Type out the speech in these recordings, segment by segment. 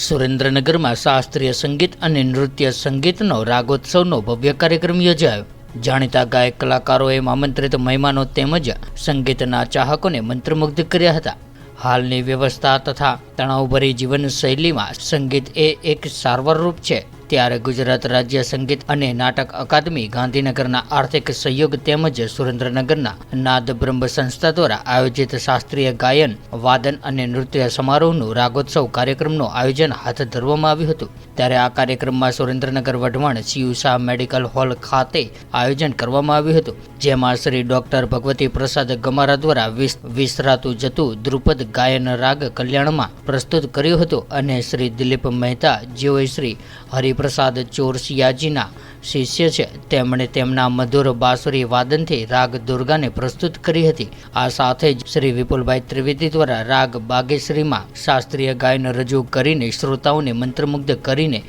સુરેન્દ્રનગરમાં શાસ્ત્રીય સંગીત અને નૃત્ય સંગીતનો રાગોત્સવનો ભવ્ય કાર્યક્રમ યોજાયો। જાણીતા ગાયક કલાકારોએ આમંત્રિત મહેમાનો તેમજ સંગીતના ચાહકોને મંત્રમુગ્ધ કર્યા હતા। હાલની વ્યવસ્થા તથા તણાવભરી જીવનશૈલીમાં સંગીત એ એક સારવાર રૂપ છે, ત્યારે ગુજરાત રાજ્ય સંગીત અને નાટક અકાદમી ગાંધીનગરના આર્થિક સહયોગ તેમજ સુરેન્દ્રનગરના નાદ બ્રહ્મ સંસ્થા દ્વારા આયોજિત શાસ્ત્રીય ગાયન, વાદન અને નૃત્ય સમારોહનું રાગોત્સવ કાર્યક્રમનું આયોજન હાથ ધરવામાં આવ્યું હતું। ત્યારે આ કાર્યક્રમમાં સુરેન્દ્રનગર વઢવાણ સીયુષા મેડિકલ હોલ ખાતે આયોજન કરવામાં આવ્યું હતું, જેમાં શ્રી ડોક્ટર ભગવતી પ્રસાદ ગમારા દ્વારા વિસરાતું જતું ધ્રુપદ ગાયન રાગ કલ્યાણમાં પ્રસ્તુત કર્યું હતું અને શ્રી દિલીપ મહેતા જેઓ શ્રી હરિપ્રસાદ ચોરસિયાજીના શિષ્ય છે, તેમણે તેમના મધુર બાંસુરી વાદનથી રાગ દુર્ગાને પ્રસ્તુત કરી હતી। આ સાથે જ શ્રી વિપુલભાઈ ત્રિવેદી દ્વારા રાગ બાગેશ્રીમાં શાસ્ત્રીય ગાયન રજૂ કરીને શ્રોતાઓને મંત્રમુગ્ધ કરીને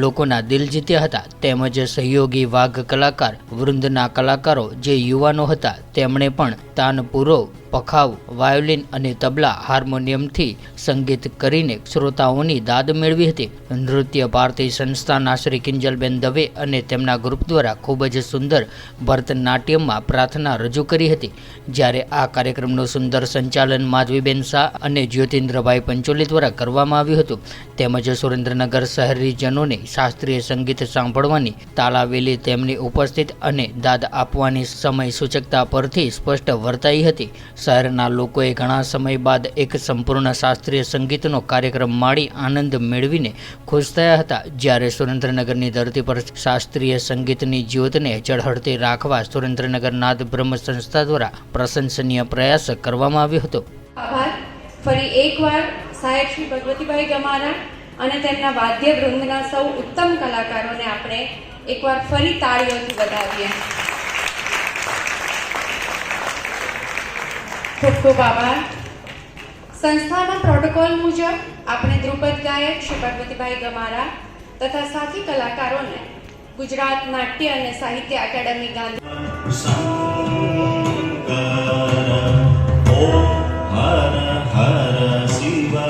લોકોના દિલ જીત્યા હતા। તેમજ સહયોગી વાઘ કલાકાર વૃંદના કલાકારો જે યુવાનો હતા તેમણે પણ તાનપુરો, પખાવ, વાયોલિન અને તબલા હાર્મોનિયમથી સંગીત કરીને શ્રોતાઓની દાદ મેળવી હતી। નૃત્ય ભારતી સંસ્થાના શ્રી કિંજલબેન દવે અને તેમના ગ્રુપ દ્વારા ખૂબ જ સુંદર ભરતનાટ્યમમાં પ્રાર્થના રજૂ કરી હતી, જ્યારે આ કાર્યક્રમનું સુંદર સંચાલન માધવીબેન શાહ અને જ્યોતિન્દ્રભાઈ પંચોલી દ્વારા કરવામાં આવ્યું હતું। તેમજ સુરેન્દ્રનગર શહેરીજનોને શાસ્ત્રીય સંગીત સાંભળવાની તાલાવેલી તેમની ઉપસ્થિત અને દાદ આપવાની સમય સૂચકતા પરથી સ્પષ્ટ વર્તાઈ હતી। શહેરના લોકોએ ઘણા સમય બાદ એક સંપૂર્ણ શાસ્ત્રીય સંગીતનો કાર્યક્રમ માણી આનંદ મેળવીને ખુશ થયા હતા, જ્યારે સુરેન્દ્રનગરની ધરતી પર શાસ્ત્રીય સંગીતની જ્યોતને ઝળહળતી રાખવા સુરેન્દ્રનગર નાદ બ્રહ્મ સંસ્થા દ્વારા પ્રશંસનીય પ્રયાસ કરવામાં આવ્યો હતો। આભાર ફરી એકવાર સાહેબ શ્રી ભગવતીભાઈ ગમારા અને તેમના વાદ્ય વૃંદના સૌ ઉત્તમ કલાકારોને આપણે એકવાર ફરી તાળીઓથી વધાવીએ। ખૂબ ખૂબ આભાર। સંસ્થાના પ્રોટોકોલ મુજબ આપણે ધ્રુપદ ગાયક શ્રી ભગવતીભાઈ ગમારા તથા સાથી કલાકારોને ગુજરાત નાટ્ય અને સાહિત્ય એકેડમી Shiva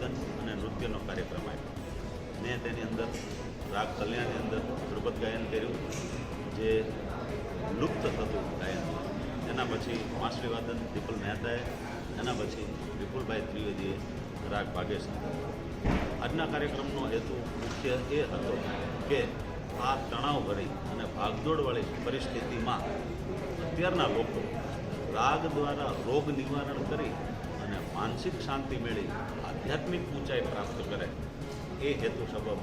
વાદન અને નૃત્યનો કાર્યક્રમ આપ્યો. મેં તેની અંદર રાગ કલ્યાણની અંદર ધ્રુપદ ગાયન કર્યું, જે લુપ્ત થતું ગાયન. એના પછી વાંસળી વાદન દીપલ મહેતાએ, એના પછી વિપુલભાઈ ત્રિવેદીએ રાગ ભાગેશ. આજના કાર્યક્રમનો હેતુ મુખ્ય એ હતો કે આ તણાવભરી અને ભાગદોડવાળી પરિસ્થિતિમાં અત્યારના લોકો રાગ દ્વારા રોગ નિવારણ કરી અને માનસિક શાંતિ મેળવી આધ્યાત્મિક ઊંચાઈ પ્રાપ્ત કરે, એ હેતુ સબબ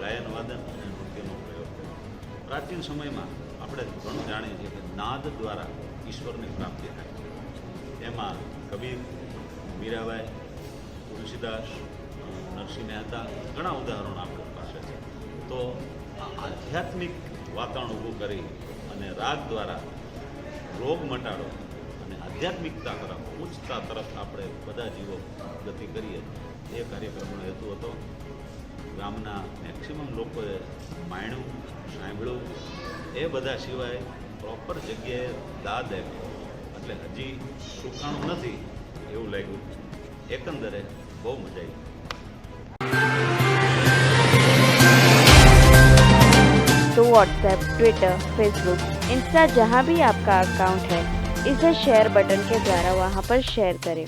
ગાયન વાદન અને નૃત્યનો પ્રયોગ. પ્રાચીન સમયમાં આપણે ઘણું જાણીએ છીએ કે નાદ દ્વારા ઈશ્વરની પ્રાપ્તિ થાય છે. એમાં કબીર, મીરાબાઈ, તુલસીદાસ, નરસિંહ મહેતા, ઘણા ઉદાહરણો આપણી પાસે છે. તો આ આધ્યાત્મિક વાતાવરણ ઊભું કરી અને રાગ દ્વારા રોગ મટાડો અને આધ્યાત્મિકતા તરફ, ઉચ્ચતા તરફ આપણે બધા જીવો ગતિ કરીએ, એ કાર્યક્રમનો હેતુ હતો. ગામના મેક્સિમમ લોકોએ માણ્યું, સાંભળ્યું. એ બધા સિવાય પ્રોપર જગ્યાએ દાદ આપ્યો, એટલે હજી સુકાણું નથી એવું લાગ્યું. એકંદરે બહુ મજા આવી. तो व्हाट्सएप, ट्विटर, फेसबुक, इंस्टा जहाँ भी आपका अकाउंट है, इसे शेयर बटन के द्वारा वहाँ पर शेयर करें